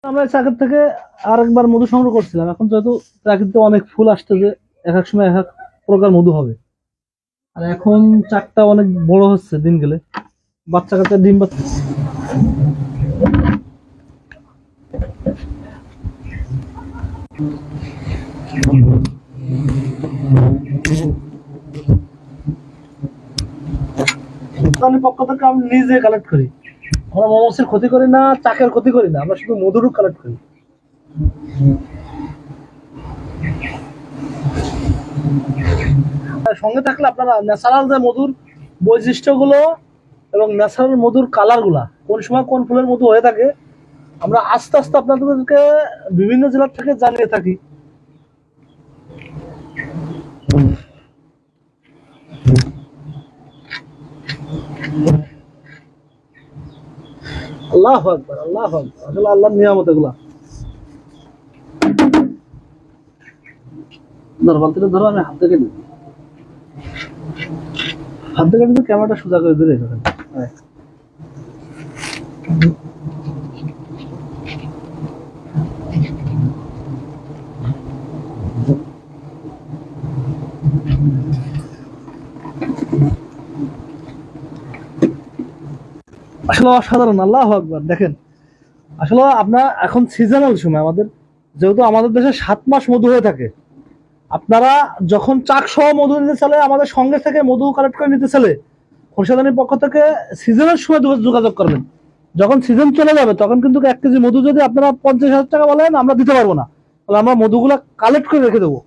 আমরা চাকের থেকে আরেকবার মধু সংগ্রহ করছিলাম। এখন যেহেতু প্রাকৃতিক অনেক ফুল আসতেছে, এক এক সময় এক এক প্রকার মধু হবে। আর এখন চাকটা অনেক বড় হচ্ছে দিন গেলে, বাচ্চা কাচ্চা ডিম পাচ্ছে। পক্ষ থেকে আমি নিজে কালেক্ট করি। আমরা মৌমাছির ক্ষতি করি না, চাকের ক্ষতি করি না, আমরা শুধু মধুরও কালেক্ট করি। সঙ্গে থাকলে আপনারা ন্যাচারাল যে মধুর বৈশিষ্ট্যগুলো এবং ন্যাচারাল মধুর কালারগুলা কোন সময় কোন ফুলের মধু হয়ে থাকে আমরা আস্তে আস্তে আপনাদেরকে বিভিন্ন জেলার থেকে জানিয়ে থাকি। আল্লাহু আকবার, আল্লাহু আকবার। আসলে আল্লাহর নিয়ামত এগুলা। ধরো বালতিটা ধরো, আমি হাত থেকে দিই। হাত থেকে কিন্তু ক্যামেরাটা সোজা করে দিলে আসলে অসাধারণ। আল্লাহু আকবার। দেখেন, আসলে আপনার এখন সিজনাল সময় আমাদের, যেহেতু আমাদের দেশে 7 মাস মধু হয়ে থাকে। আপনারা যখন চাক সহ মধু নিতে চলে, আমাদের সঙ্গে থেকে মধু কালেক্ট করে নিতে চলে, খোরশেদানির পক্ষ থেকে সিজনের সময় যোগাযোগ করবেন। যখন সিজন চলে যাবে তখন কিন্তু 1 কেজি মধু যদি আপনারা 50,000 টাকা বলেন, আমরা দিতে পারবো না। তাহলে আমরা মধুগুলা কালেক্ট করে রেখে দেবো।